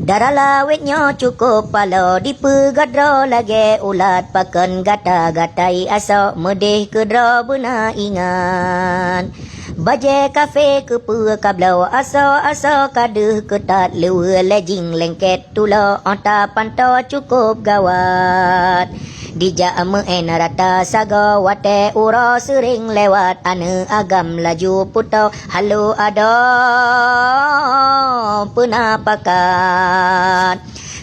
Darah lawetnya cukup pala dipegadra lagi ulat pakan gata-gatai asok medih kedra bena ingan. Baje kafe ke kablau asok kaduh ketat lewa lejing lengket tula anta pantau cukup gawat. Dijak meen rata saga wate ura sering lewat ane agam laju putau halu ada penapakan.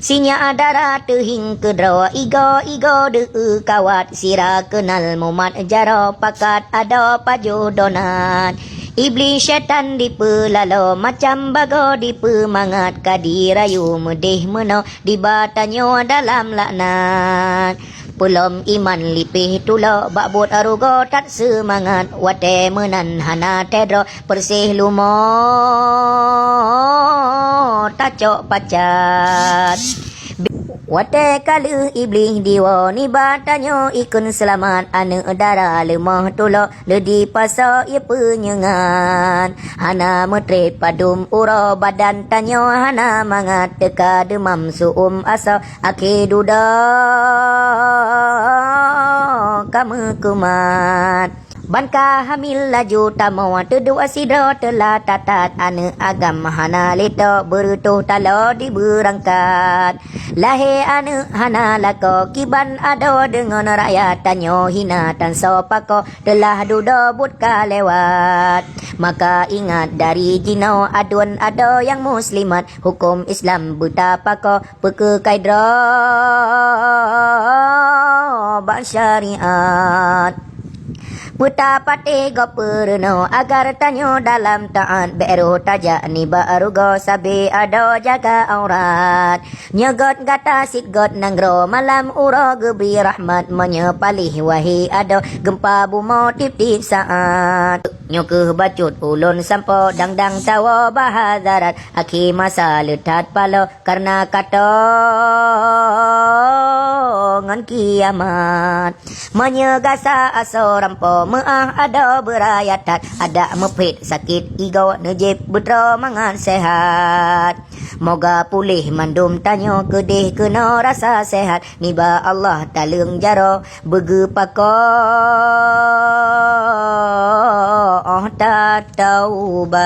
Sinya adara tehing kedrawa igo de kawat sira kenal mumat jaro pakat ada pajodonan. Iblis syaitan dipelalo macam bago dipemangat kadirayu medih meno dibatanyo dalam laknat. Pelom iman lipih tulo bakbut arugo tak semangat wate menan hana tedro persih lumo tacok pacat. Wate kala iblis diwa ni batanyo ikun selamat ane dara lemah tulo ledi pasa ia penyengan. Hana metret padum ura badan tanyo hana mangat teka demam suum asa ake duda kamu kumat. Banka hamil laju tamawa tedua sidra telah tatat ane agam hana leto berutuh talo diberangkat. Lahir ane hana lako kiban ado dengan rakyat tanyo hina tan sopako telah duda butka lewat. Maka ingat dari jinau aduan ado yang muslimat hukum Islam betapa ko peke kaidra bak syariat. Betapa tega perno agar tanyo dalam taat beru tajak ni baru go sabi ado jaga aurat. Nyegot gata sikgot nanggro malam uro gebi rahmat menyepalih wahi ado gempa bumo tip-tip saat. Nyukuh bacut ulun sampo dang-dang tawa bahazarat aki masa letat palo karena kata ngan kiamat. Menyegasa aso rampo meah ada berayatat ada mepit sakit igau nejib betra mangan sehat. Moga pulih mandum tanyo kedih kena rasa sehat niba Allah talung jaro begepako tak taubat.